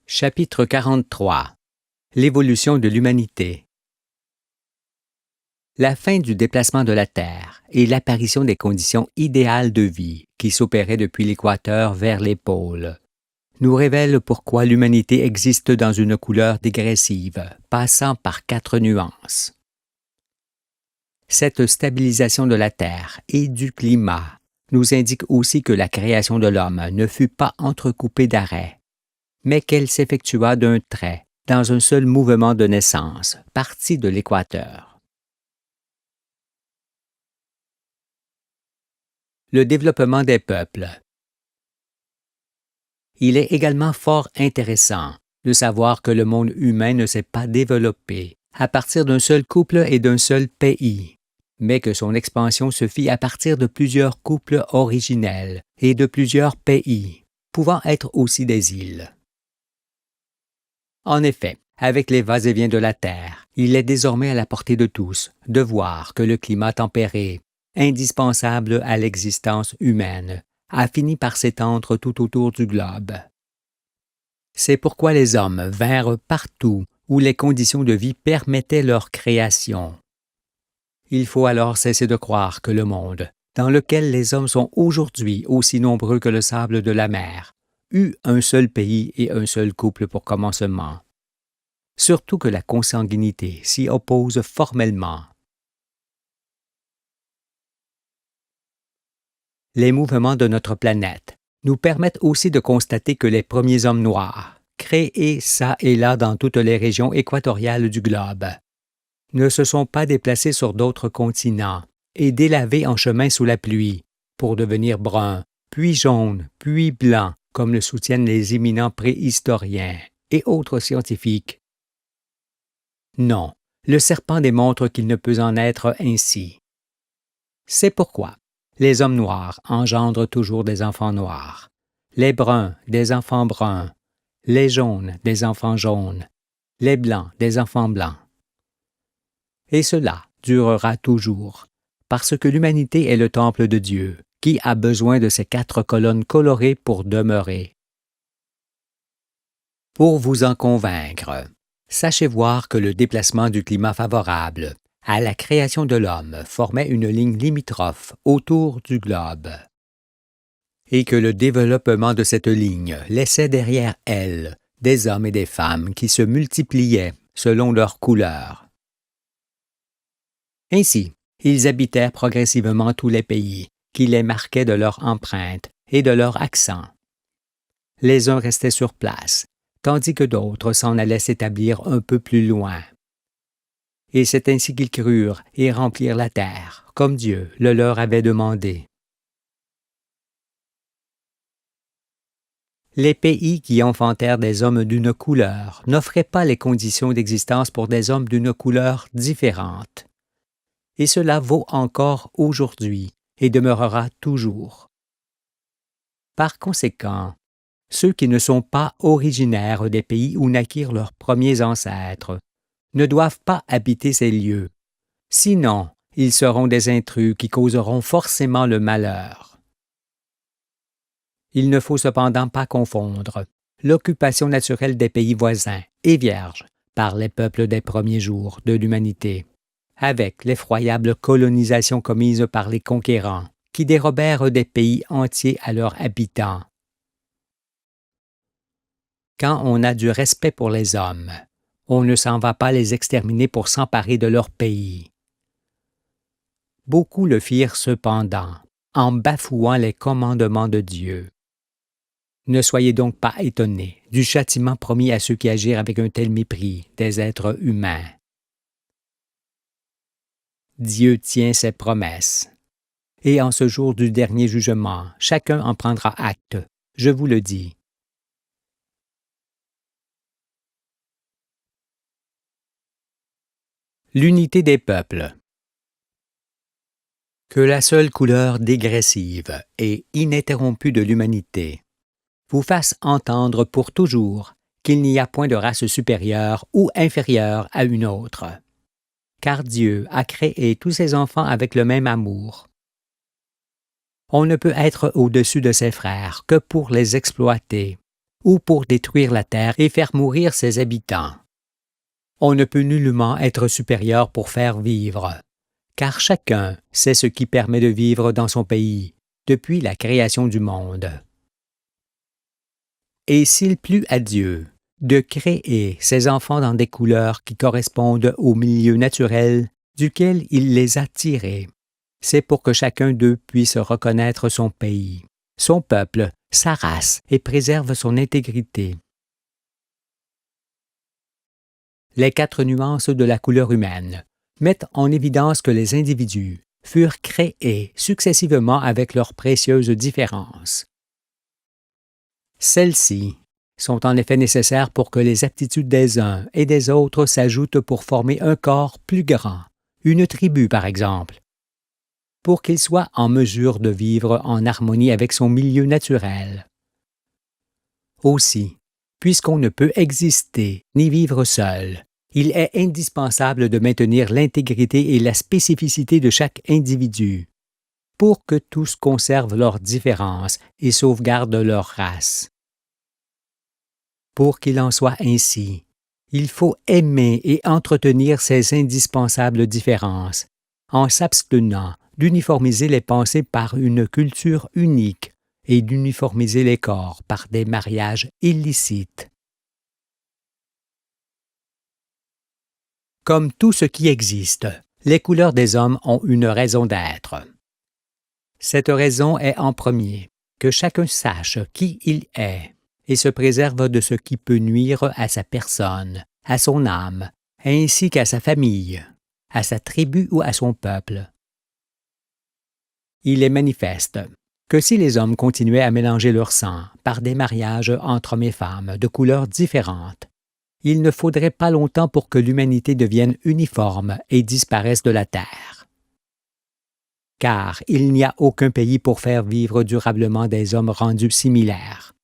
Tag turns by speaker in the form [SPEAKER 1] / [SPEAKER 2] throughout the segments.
[SPEAKER 1] Chapitre 43. L'évolution de l'humanité. La fin du déplacement de la Terre et l'apparition des conditions idéales de vie qui s'opéraient depuis l'équateur vers les pôles nous révèlent pourquoi l'humanité existe dans une couleur dégressive, passant par 4 nuances. Cette stabilisation de la Terre et du climat nous indique aussi que la création de l'homme ne fut pas entrecoupée d'arrêts, mais qu'elle s'effectua d'un trait, dans un seul mouvement de naissance, parti de l'équateur. Le développement des peuples. Il est également fort intéressant de savoir que le monde humain ne s'est pas développé à partir d'un seul couple et d'un seul pays, mais que son expansion se fit à partir de plusieurs couples originels et de plusieurs pays, pouvant être aussi des îles. En effet, avec les va-et-vient de la Terre, il est désormais à la portée de tous de voir que le climat tempéré, indispensable à l'existence humaine, a fini par s'étendre tout autour du globe. C'est pourquoi les hommes vinrent partout où les conditions de vie permettaient leur création. Il faut alors cesser de croire que le monde, dans lequel les hommes sont aujourd'hui aussi nombreux que le sable de la mer, eut un seul pays et un seul couple pour commencement. Surtout que la consanguinité s'y oppose formellement. Les mouvements de notre planète nous permettent aussi de constater que les premiers hommes noirs, créés çà et là dans toutes les régions équatoriales du globe, ne se sont pas déplacés sur d'autres continents et délavés en chemin sous la pluie, pour devenir bruns, puis jaunes, puis blancs, comme le soutiennent les éminents préhistoriens et autres scientifiques. Non, le serpent démontre qu'il ne peut en être ainsi. C'est pourquoi les hommes noirs engendrent toujours des enfants noirs, les bruns des enfants bruns, les jaunes des enfants jaunes, les blancs des enfants blancs. Et cela durera toujours, parce que l'humanité est le temple de Dieu, qui a besoin de ces 4 colonnes colorées pour demeurer. Pour vous en convaincre, sachez voir que le déplacement du climat favorable à la création de l'homme formait une ligne limitrophe autour du globe, et que le développement de cette ligne laissait derrière elle des hommes et des femmes qui se multipliaient selon leur couleur. Ainsi, ils habitèrent progressivement tous les pays qui les marquaient de leur empreinte et de leur accent. Les uns restaient sur place, tandis que d'autres s'en allaient s'établir un peu plus loin. Et c'est ainsi qu'ils crurent et remplirent la terre, comme Dieu le leur avait demandé. Les pays qui enfantèrent des hommes d'une couleur n'offraient pas les conditions d'existence pour des hommes d'une couleur différente. Et cela vaut encore aujourd'hui et demeurera toujours. Par conséquent, ceux qui ne sont pas originaires des pays où naquirent leurs premiers ancêtres ne doivent pas habiter ces lieux, sinon ils seront des intrus qui causeront forcément le malheur. Il ne faut cependant pas confondre l'occupation naturelle des pays voisins et vierges par les peuples des premiers jours de l'humanité, avec l'effroyable colonisation commise par les conquérants qui dérobèrent des pays entiers à leurs habitants. Quand on a du respect pour les hommes, on ne s'en va pas les exterminer pour s'emparer de leur pays. Beaucoup le firent cependant, en bafouant les commandements de Dieu. Ne soyez donc pas étonnés du châtiment promis à ceux qui agirent avec un tel mépris des êtres humains. Dieu tient ses promesses. Et en ce jour du dernier jugement, chacun en prendra acte, je vous le dis. L'unité des peuples. Que la seule couleur dégressive et ininterrompue de l'humanité vous fasse entendre pour toujours qu'il n'y a point de race supérieure ou inférieure à une autre, car Dieu a créé tous ses enfants avec le même amour. On ne peut être au-dessus de ses frères que pour les exploiter, ou pour détruire la terre et faire mourir ses habitants. On ne peut nullement être supérieur pour faire vivre, car chacun sait ce qui permet de vivre dans son pays, depuis la création du monde. Et s'il plut à Dieu de créer ses enfants dans des couleurs qui correspondent au milieu naturel duquel il les a tirés, c'est pour que chacun d'eux puisse reconnaître son pays, son peuple, sa race et préserve son intégrité. Les 4 nuances de la couleur humaine mettent en évidence que les individus furent créés successivement avec leurs précieuses différences. Celles-ci sont en effet nécessaires pour que les aptitudes des uns et des autres s'ajoutent pour former un corps plus grand, une tribu par exemple, pour qu'il soit en mesure de vivre en harmonie avec son milieu naturel. Aussi, puisqu'on ne peut exister ni vivre seul, il est indispensable de maintenir l'intégrité et la spécificité de chaque individu, pour que tous conservent leurs différences et sauvegardent leur race. Pour qu'il en soit ainsi, il faut aimer et entretenir ces indispensables différences, en s'abstenant d'uniformiser les pensées par une culture unique et d'uniformiser les corps par des mariages illicites. Comme tout ce qui existe, les couleurs des hommes ont une raison d'être. Cette raison est en premier que chacun sache qui il est et se préserve de ce qui peut nuire à sa personne, à son âme, ainsi qu'à sa famille, à sa tribu ou à son peuple. Il est manifeste que si les hommes continuaient à mélanger leur sang par des mariages entre hommes et femmes de couleurs différentes, il ne faudrait pas longtemps pour que l'humanité devienne uniforme et disparaisse de la terre. Car il n'y a aucun pays pour faire vivre durablement des hommes rendus similaires.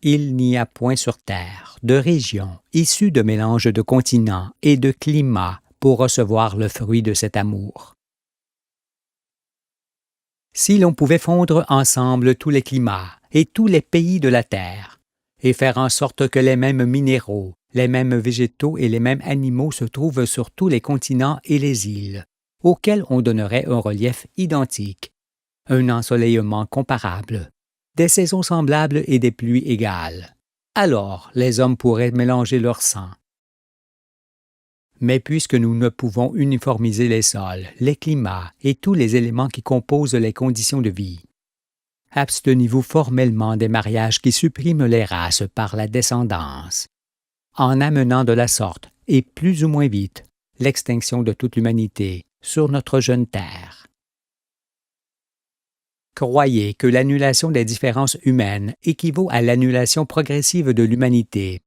[SPEAKER 1] Il n'y a point sur terre de région issue de mélange de continents et de climats pour recevoir le fruit de cet amour. Si l'on pouvait fondre ensemble tous les climats et tous les pays de la terre, et faire en sorte que les mêmes minéraux, les mêmes végétaux et les mêmes animaux se trouvent sur tous les continents et les îles, auxquels on donnerait un relief identique, un ensoleillement comparable, des saisons semblables et des pluies égales. Alors les hommes pourraient mélanger leur sang. Mais puisque nous ne pouvons uniformiser les sols, les climats et tous les éléments qui composent les conditions de vie, abstenez-vous formellement des mariages qui suppriment les races par la descendance, en amenant de la sorte, et plus ou moins vite, l'extinction de toute l'humanité sur notre jeune terre. Croyez que l'annulation des différences humaines équivaut à l'annulation progressive de l'humanité,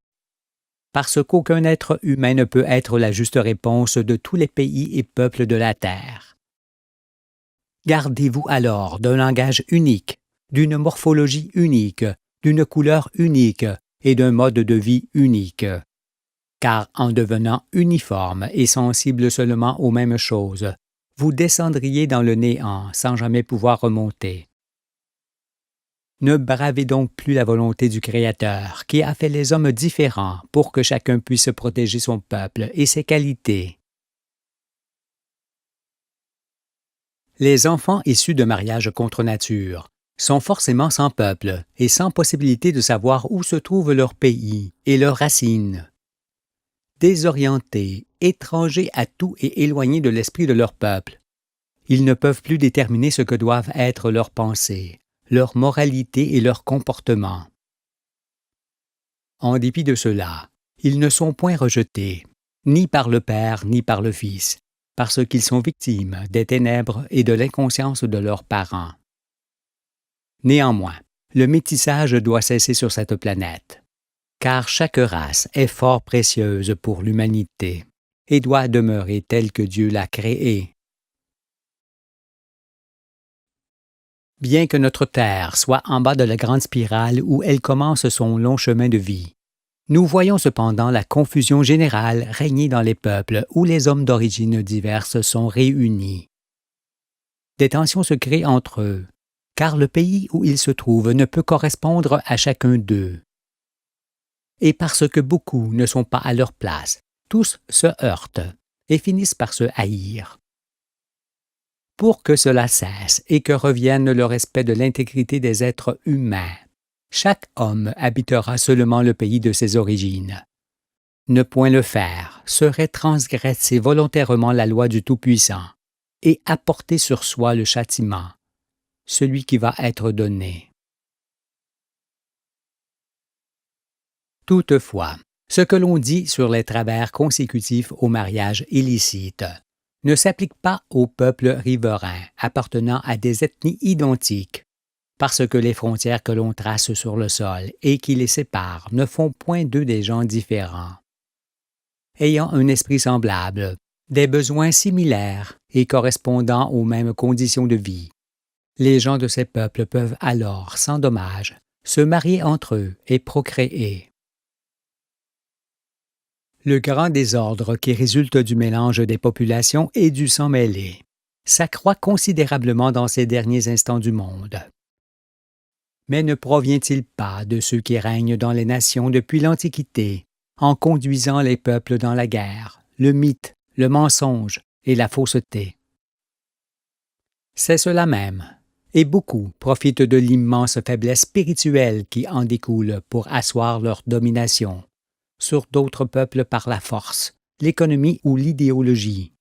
[SPEAKER 1] parce qu'aucun être humain ne peut être la juste réponse de tous les pays et peuples de la terre. Gardez-vous alors d'un langage unique, d'une morphologie unique, d'une couleur unique et d'un mode de vie unique. Car en devenant uniforme et sensible seulement aux mêmes choses, vous descendriez dans le néant sans jamais pouvoir remonter. Ne bravez donc plus la volonté du Créateur qui a fait les hommes différents pour que chacun puisse protéger son peuple et ses qualités. Les enfants issus de mariages contre nature sont forcément sans peuple et sans possibilité de savoir où se trouve leur pays et leurs racines. Désorientés, étrangers à tout et éloignés de l'esprit de leur peuple, ils ne peuvent plus déterminer ce que doivent être leurs pensées, leur moralité et leur comportement. En dépit de cela, ils ne sont point rejetés, ni par le Père ni par le Fils, parce qu'ils sont victimes des ténèbres et de l'inconscience de leurs parents. Néanmoins, le métissage doit cesser sur cette planète, car chaque race est fort précieuse pour l'humanité et doit demeurer telle que Dieu l'a créée. Bien que notre Terre soit en bas de la grande spirale où elle commence son long chemin de vie, nous voyons cependant la confusion générale régner dans les peuples où les hommes d'origines diverses sont réunis. Des tensions se créent entre eux, car le pays où ils se trouvent ne peut correspondre à chacun d'eux. et parce que beaucoup ne sont pas à leur place, tous se heurtent et finissent par se haïr. Pour que cela cesse et que revienne le respect de l'intégrité des êtres humains, chaque homme habitera seulement le pays de ses origines. Ne point le faire serait transgresser volontairement la loi du Tout-Puissant et apporter sur soi le châtiment, celui qui va être donné. Toutefois, ce que l'on dit sur les travers consécutifs au mariage illicite ne s'applique pas aux peuples riverains appartenant à des ethnies identiques, parce que les frontières que l'on trace sur le sol et qui les séparent ne font point d'eux des gens différents. Ayant un esprit semblable, des besoins similaires et correspondant aux mêmes conditions de vie, les gens de ces peuples peuvent alors, sans dommage, se marier entre eux et procréer. Le grand désordre qui résulte du mélange des populations et du sang mêlé s'accroît considérablement dans ces derniers instants du monde. Mais ne provient-il pas de ceux qui règnent dans les nations depuis l'Antiquité, en conduisant les peuples dans la guerre, le mythe, le mensonge et la fausseté? C'est cela même, et beaucoup profitent de l'immense faiblesse spirituelle qui en découle pour asseoir leur domination sur d'autres peuples par la force, l'économie ou l'idéologie.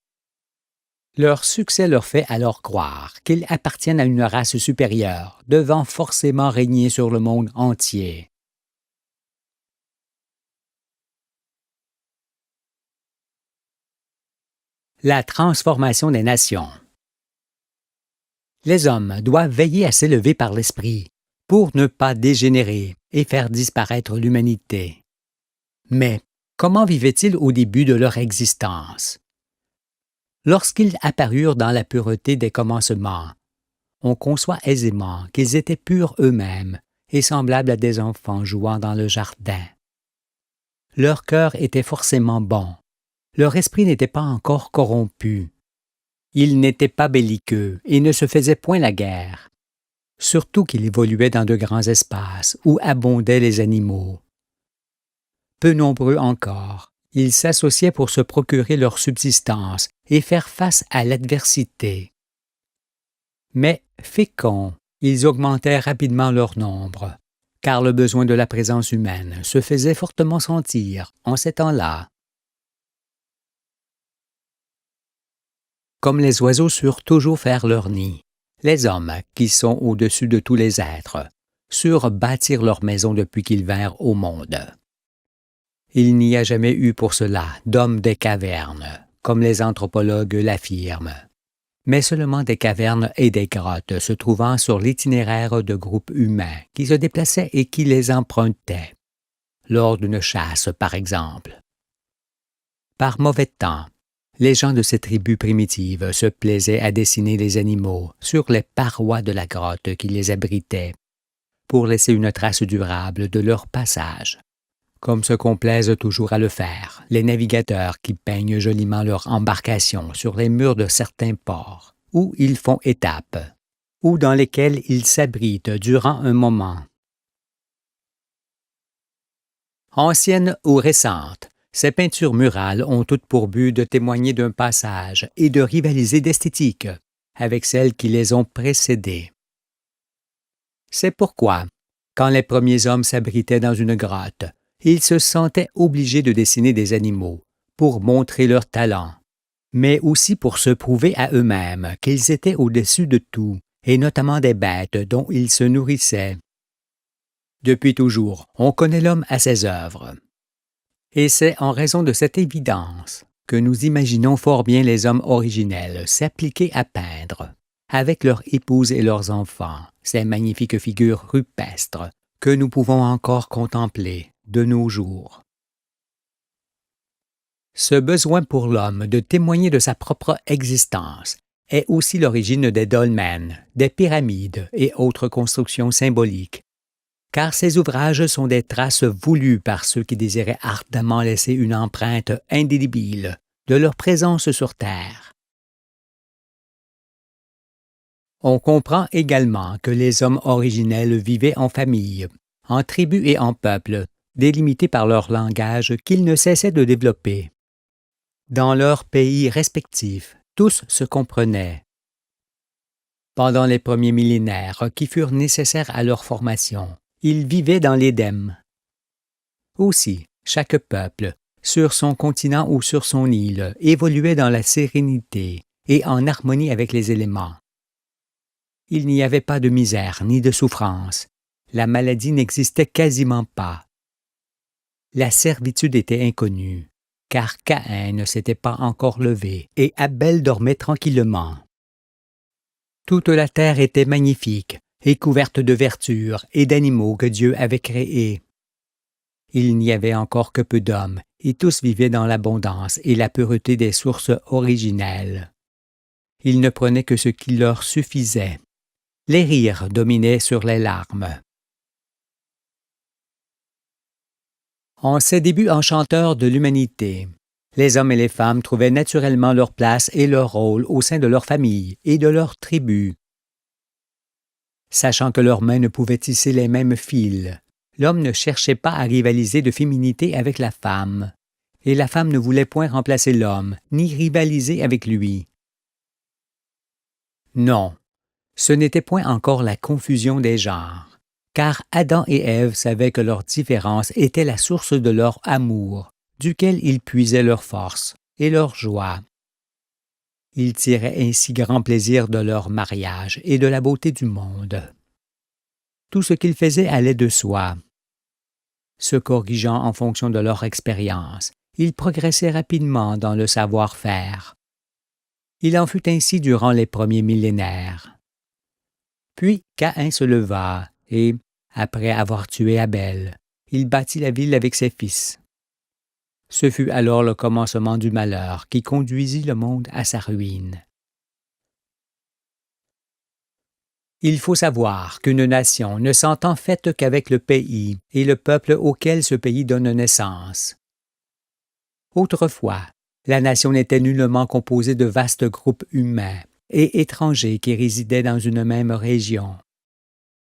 [SPEAKER 1] Leur succès leur fait alors croire qu'ils appartiennent à une race supérieure, devant forcément régner sur le monde entier. La transformation des nations. Les hommes doivent veiller à s'élever par l'esprit pour ne pas dégénérer et faire disparaître l'humanité. Mais comment vivaient-ils au début de leur existence? Lorsqu'ils apparurent dans la pureté des commencements, on conçoit aisément qu'ils étaient purs eux-mêmes et semblables à des enfants jouant dans le jardin. Leur cœur était forcément bon, leur esprit n'était pas encore corrompu. Ils n'étaient pas belliqueux et ne se faisaient point la guerre, surtout qu'ils évoluaient dans de grands espaces où abondaient les animaux. Peu nombreux encore, ils s'associaient pour se procurer leur subsistance et faire face à l'adversité. Mais féconds, ils augmentaient rapidement leur nombre, car le besoin de la présence humaine se faisait fortement sentir en ces temps-là. Comme les oiseaux surent toujours faire leur nid, les hommes, qui sont au-dessus de tous les êtres, surent bâtir leur maison depuis qu'ils vinrent au monde. Il n'y a jamais eu pour cela d'hommes des cavernes, comme les anthropologues l'affirment, mais seulement des cavernes et des grottes se trouvant sur l'itinéraire de groupes humains qui se déplaçaient et qui les empruntaient, lors d'une chasse par exemple. Par mauvais temps, les gens de ces tribus primitives se plaisaient à dessiner les animaux sur les parois de la grotte qui les abritait, pour laisser une trace durable de leur passage, comme se complaisent toujours à le faire les navigateurs qui peignent joliment leur embarcation sur les murs de certains ports, où ils font étape, ou dans lesquels ils s'abritent durant un moment. Anciennes ou récentes, ces peintures murales ont toutes pour but de témoigner d'un passage et de rivaliser d'esthétique avec celles qui les ont précédées. C'est pourquoi, quand les premiers hommes s'abritaient dans une grotte, ils se sentaient obligés de dessiner des animaux pour montrer leur talent, mais aussi pour se prouver à eux-mêmes qu'ils étaient au-dessus de tout, et notamment des bêtes dont ils se nourrissaient. Depuis toujours, on connaît l'homme à ses œuvres. Et c'est en raison de cette évidence que nous imaginons fort bien les hommes originels s'appliquer à peindre, avec leurs épouses et leurs enfants, ces magnifiques figures rupestres que nous pouvons encore contempler de nos jours. Ce besoin pour l'homme de témoigner de sa propre existence est aussi l'origine des dolmens, des pyramides et autres constructions symboliques, car ces ouvrages sont des traces voulues par ceux qui désiraient ardemment laisser une empreinte indélébile de leur présence sur Terre. On comprend également que les hommes originels vivaient en famille, en tribus et en peuples, délimités par leur langage qu'ils ne cessaient de développer. Dans leurs pays respectifs, tous se comprenaient. Pendant les premiers millénaires qui furent nécessaires à leur formation, ils vivaient dans l'Éden. Aussi, chaque peuple, sur son continent ou sur son île, évoluait dans la sérénité et en harmonie avec les éléments. Il n'y avait pas de misère ni de souffrance. La maladie n'existait quasiment pas. La servitude était inconnue, car Caïn ne s'était pas encore levé et Abel dormait tranquillement. Toute la terre était magnifique et couverte de verdure et d'animaux que Dieu avait créés. Il n'y avait encore que peu d'hommes, et tous vivaient dans l'abondance et la pureté des sources originelles. Ils ne prenaient que ce qui leur suffisait. Les rires dominaient sur les larmes. En ces débuts enchanteurs de l'humanité, les hommes et les femmes trouvaient naturellement leur place et leur rôle au sein de leur famille et de leur tribu. Sachant que leurs mains ne pouvaient tisser les mêmes fils, l'homme ne cherchait pas à rivaliser de féminité avec la femme, et la femme ne voulait point remplacer l'homme, ni rivaliser avec lui. Non, ce n'était point encore la confusion des genres, car Adam et Ève savaient que leur différence était la source de leur amour, duquel ils puisaient leur force et leur joie. Ils tiraient ainsi grand plaisir de leur mariage et de la beauté du monde. Tout ce qu'ils faisaient allait de soi. Se corrigeant en fonction de leur expérience, ils progressaient rapidement dans le savoir-faire. Il en fut ainsi durant les premiers millénaires. Puis Caïn se leva et, après avoir tué Abel, il bâtit la ville avec ses fils. Ce fut alors le commencement du malheur qui conduisit le monde à sa ruine. Il faut savoir qu'une nation ne s'entend faite qu'avec le pays et le peuple auquel ce pays donne naissance. Autrefois, la nation n'était nullement composée de vastes groupes humains et étrangers qui résidaient dans une même région.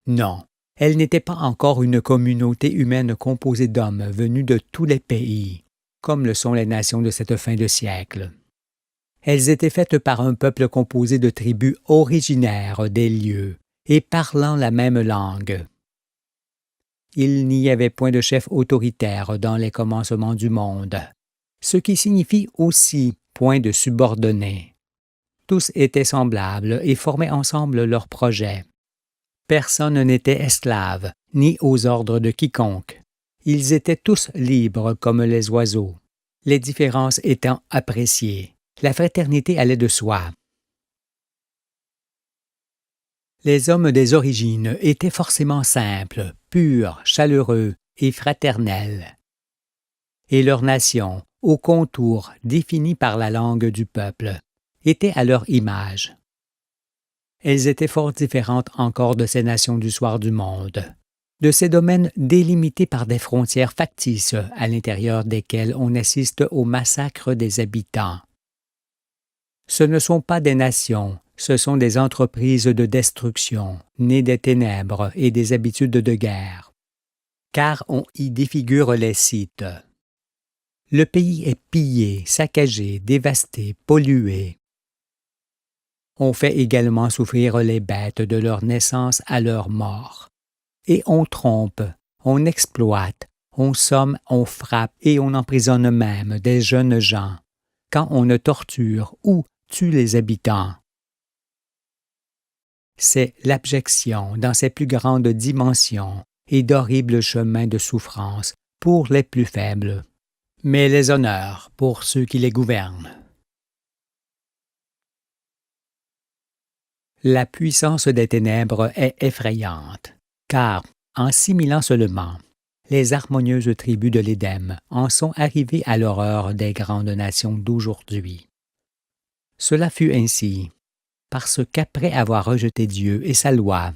[SPEAKER 1] Non, elle n'était pas encore une communauté humaine composée d'hommes venus de tous les pays, comme le sont les nations de cette fin de siècle. Elles étaient faites par un peuple composé de tribus originaires des lieux et parlant la même langue. Il n'y avait point de chef autoritaire dans les commencements du monde, ce qui signifie aussi point de subordonnés. Tous étaient semblables et formaient ensemble leurs projets. Personne n'était esclave, ni aux ordres de quiconque. Ils étaient tous libres comme les oiseaux, les différences étant appréciées. La fraternité allait de soi. Les hommes des origines étaient forcément simples, purs, chaleureux et fraternels. Et leur nation, au contour défini par la langue du peuple, était à leur image. Elles étaient fort différentes encore de ces nations du soir du monde, de ces domaines délimités par des frontières factices à l'intérieur desquelles on assiste au massacre des habitants. Ce ne sont pas des nations, ce sont des entreprises de destruction, nées des ténèbres et des habitudes de guerre, car on y défigure les sites. Le pays est pillé, saccagé, dévasté, pollué. On fait également souffrir les bêtes de leur naissance à leur mort. Et on trompe, on exploite, on somme, on frappe et on emprisonne même des jeunes gens, quand on ne torture ou tue les habitants. C'est l'abjection dans ses plus grandes dimensions et d'horribles chemins de souffrance pour les plus faibles, mais les honneurs pour ceux qui les gouvernent. La puissance des ténèbres est effrayante, car, en 6000 ans seulement, les harmonieuses tribus de l'Éden en sont arrivées à l'horreur des grandes nations d'aujourd'hui. Cela fut ainsi, parce qu'après avoir rejeté Dieu et sa loi,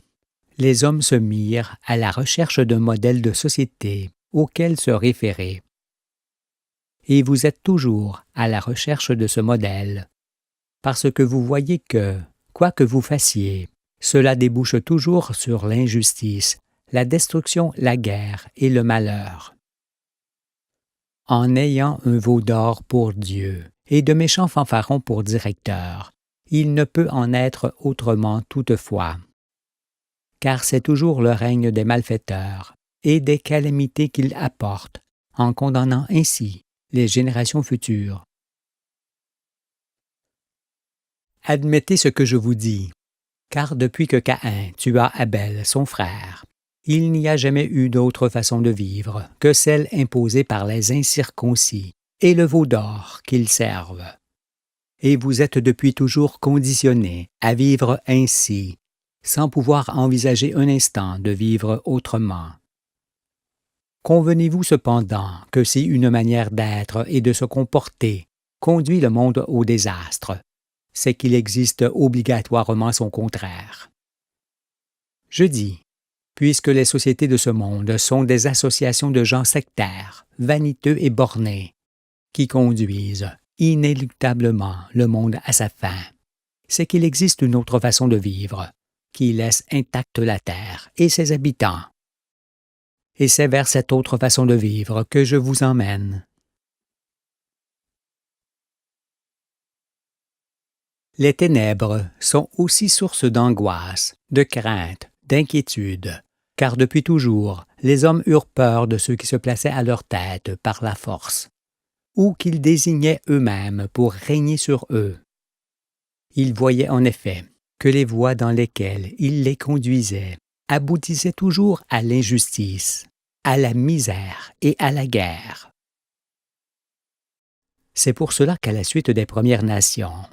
[SPEAKER 1] les hommes se mirent à la recherche d'un modèle de société auquel se référer. Et vous êtes toujours à la recherche de ce modèle, parce que vous voyez que, quoi que vous fassiez, cela débouche toujours sur l'injustice, la destruction, la guerre et le malheur. en ayant un veau d'or pour Dieu et de méchants fanfarons pour directeurs. Il ne peut en être autrement toutefois. Car c'est toujours le règne des malfaiteurs et des calamités qu'il apporte, en condamnant ainsi les générations futures. Admettez ce que je vous dis, car depuis que Caïn tua Abel, son frère, il n'y a jamais eu d'autre façon de vivre que celle imposée par les incirconcis et le veau d'or qu'ils servent. Et vous êtes depuis toujours conditionnés à vivre ainsi, sans pouvoir envisager un instant de vivre autrement. Convenez-vous cependant que si une manière d'être et de se comporter conduit le monde au désastre, c'est qu'il existe obligatoirement son contraire. Je dis, puisque les sociétés de ce monde sont des associations de gens sectaires, vaniteux et bornés, qui conduisent inéluctablement le monde à sa fin, c'est qu'il existe une autre façon de vivre, qui laisse intacte la terre et ses habitants. Et c'est vers cette autre façon de vivre que je vous emmène. Les ténèbres sont aussi source d'angoisse, de crainte, d'inquiétude, car depuis toujours, les hommes eurent peur de ceux qui se plaçaient à leur tête par la force, ou qu'ils désignaient eux-mêmes pour régner sur eux. Ils voyaient en effet que les voies dans lesquelles ils les conduisaient aboutissaient toujours à l'injustice, à la misère et à la guerre. C'est pour cela qu'à la suite des Premières Nations,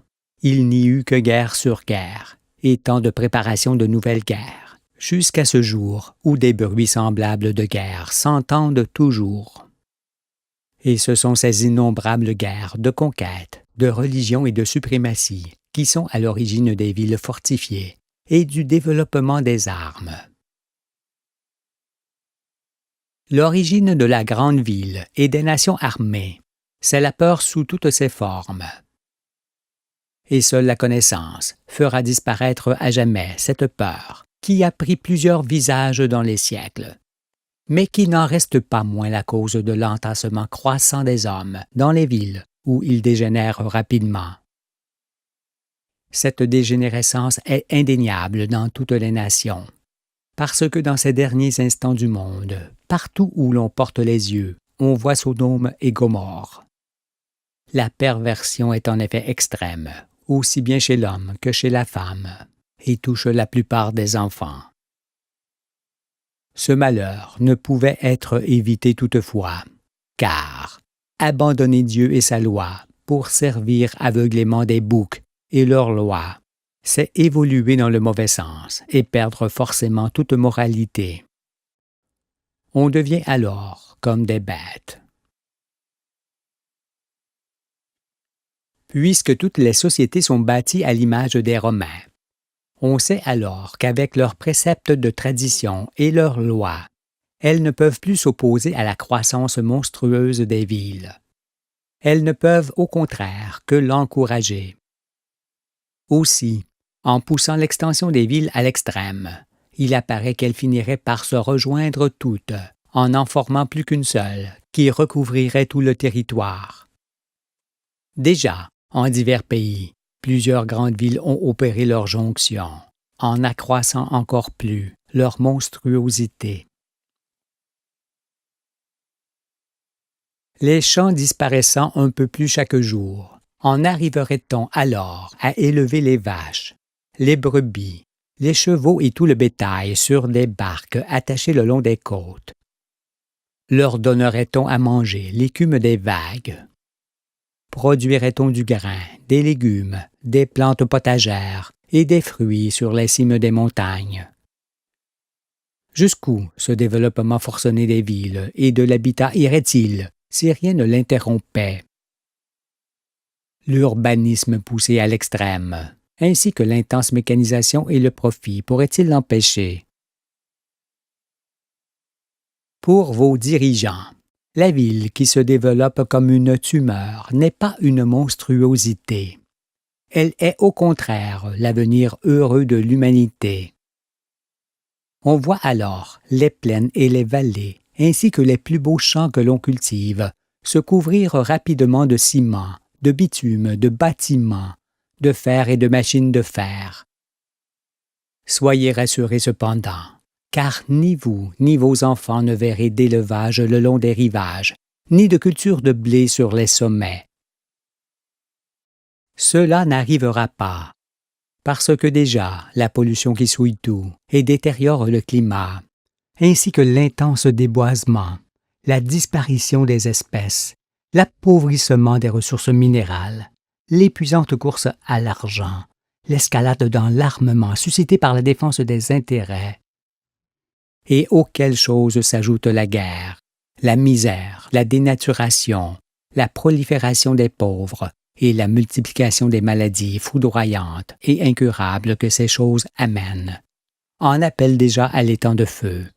[SPEAKER 1] il n'y eut que guerre sur guerre, et tant de préparation de nouvelles guerres, jusqu'à ce jour où des bruits semblables de guerre s'entendent toujours. Et ce sont ces innombrables guerres de conquête, de religion et de suprématie qui sont à l'origine des villes fortifiées et du développement des armes. L'origine de la grande ville et des nations armées, c'est la peur sous toutes ses formes. Et seule la connaissance fera disparaître à jamais cette peur qui a pris plusieurs visages dans les siècles, mais qui n'en reste pas moins la cause de l'entassement croissant des hommes dans les villes où ils dégénèrent rapidement. Cette dégénérescence est indéniable dans toutes les nations, parce que dans ces derniers instants du monde, partout où l'on porte les yeux, on voit Sodome et Gomorrhe. La perversion est en effet extrême, aussi bien chez l'homme que chez la femme, et touche la plupart des enfants. Ce malheur ne pouvait être évité toutefois, car abandonner Dieu et sa loi pour servir aveuglément des boucs et leurs lois, c'est évoluer dans le mauvais sens et perdre forcément toute moralité. On devient alors comme des bêtes. Puisque toutes les sociétés sont bâties à l'image des Romains, on sait alors qu'avec leurs préceptes de tradition et leurs lois, elles ne peuvent plus s'opposer à la croissance monstrueuse des villes. Elles ne peuvent au contraire que l'encourager. Aussi, en poussant l'extension des villes à l'extrême, il apparaît qu'elles finiraient par se rejoindre toutes, en n'en formant plus qu'une seule, qui recouvrirait tout le territoire. Déjà, en divers pays, plusieurs grandes villes ont opéré leur jonction, en accroissant encore plus leur monstruosité. Les champs disparaissant un peu plus chaque jour, en arriverait-on alors à élever les vaches, les brebis, les chevaux et tout le bétail sur des barques attachées le long des côtes? Leur donnerait-on à manger l'écume des vagues? Produirait-on du grain, des légumes, des plantes potagères et des fruits sur les cimes des montagnes? Jusqu'où ce développement forcené des villes et de l'habitat irait-il si rien ne l'interrompait? L'urbanisme poussé à l'extrême, ainsi que l'intense mécanisation et le profit, pourraient-ils l'empêcher? Pour vos dirigeants, la ville qui se développe comme une tumeur n'est pas une monstruosité. Elle est au contraire l'avenir heureux de l'humanité. On voit alors les plaines et les vallées, ainsi que les plus beaux champs que l'on cultive, se couvrir rapidement de ciment, de bitume, de bâtiments, de fer et de machines de fer. Soyez rassurés cependant, car ni vous ni vos enfants ne verrez d'élevage le long des rivages, ni de culture de blé sur les sommets. Cela n'arrivera pas, parce que déjà la pollution qui souille tout et détériore le climat, ainsi que l'intense déboisement, la disparition des espèces, l'appauvrissement des ressources minérales, l'épuisante course à l'argent, l'escalade dans l'armement suscitée par la défense des intérêts, et auxquelles choses s'ajoute la guerre, la misère, la dénaturation, la prolifération des pauvres et la multiplication des maladies foudroyantes et incurables que ces choses amènent, en appellent déjà à l'étang de feu,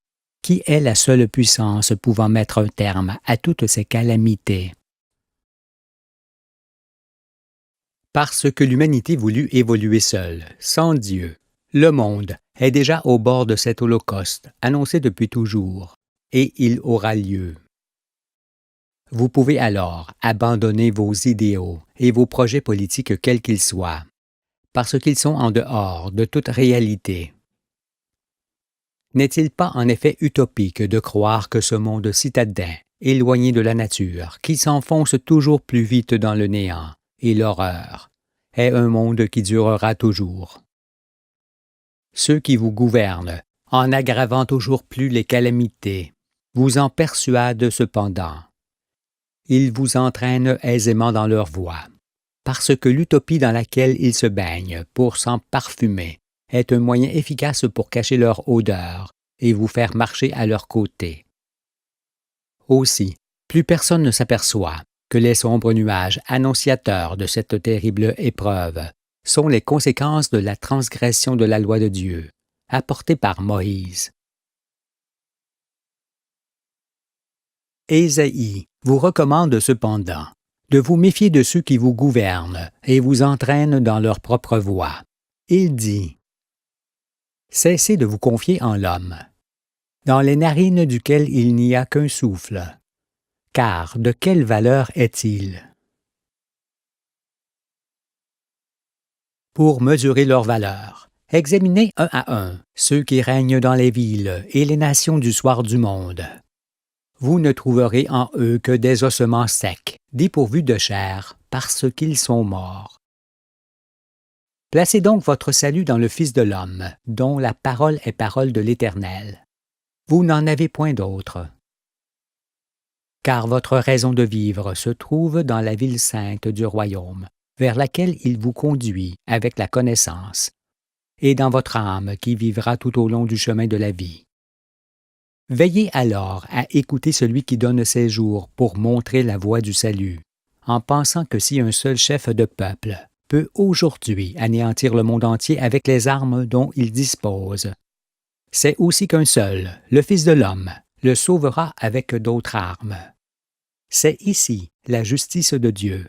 [SPEAKER 1] qui est la seule puissance pouvant mettre un terme à toutes ces calamités. Parce que l'humanité voulut évoluer seule, sans Dieu, le monde est déjà au bord de cet holocauste, annoncé depuis toujours, et il aura lieu. Vous pouvez alors abandonner vos idéaux et vos projets politiques quels qu'ils soient, parce qu'ils sont en dehors de toute réalité. N'est-il pas en effet utopique de croire que ce monde citadin, éloigné de la nature, qui s'enfonce toujours plus vite dans le néant et l'horreur, est un monde qui durera toujours? Ceux qui vous gouvernent, en aggravant toujours plus les calamités, vous en persuadent cependant. Ils vous entraînent aisément dans leur voie, parce que l'utopie dans laquelle ils se baignent pour s'en parfumer est un moyen efficace pour cacher leur odeur et vous faire marcher à leur côté. Aussi, plus personne ne s'aperçoit que les sombres nuages annonciateurs de cette terrible épreuve sont les conséquences de la transgression de la loi de Dieu, apportée par Moïse. Ésaïe vous recommande cependant de vous méfier de ceux qui vous gouvernent et vous entraînent dans leur propre voie. Il dit: cessez de vous confier en l'homme, dans les narines duquel il n'y a qu'un souffle, car de quelle valeur est-il? Pour mesurer leur valeur, examinez un à un ceux qui règnent dans les villes et les nations du soir du monde. Vous ne trouverez en eux que des ossements secs, dépourvus de chair, parce qu'ils sont morts. Placez donc votre salut dans le Fils de l'homme, dont la parole est parole de l'Éternel. Vous n'en avez point d'autre. Car votre raison de vivre se trouve dans la ville sainte du royaume, vers laquelle il vous conduit avec la connaissance, et dans votre âme qui vivra tout au long du chemin de la vie. Veillez alors à écouter celui qui donne ses jours pour montrer la voie du salut, en pensant que si un seul chef de peuple peut aujourd'hui anéantir le monde entier avec les armes dont il dispose, c'est aussi qu'un seul, le Fils de l'homme, le sauvera avec d'autres armes. C'est ici la justice de Dieu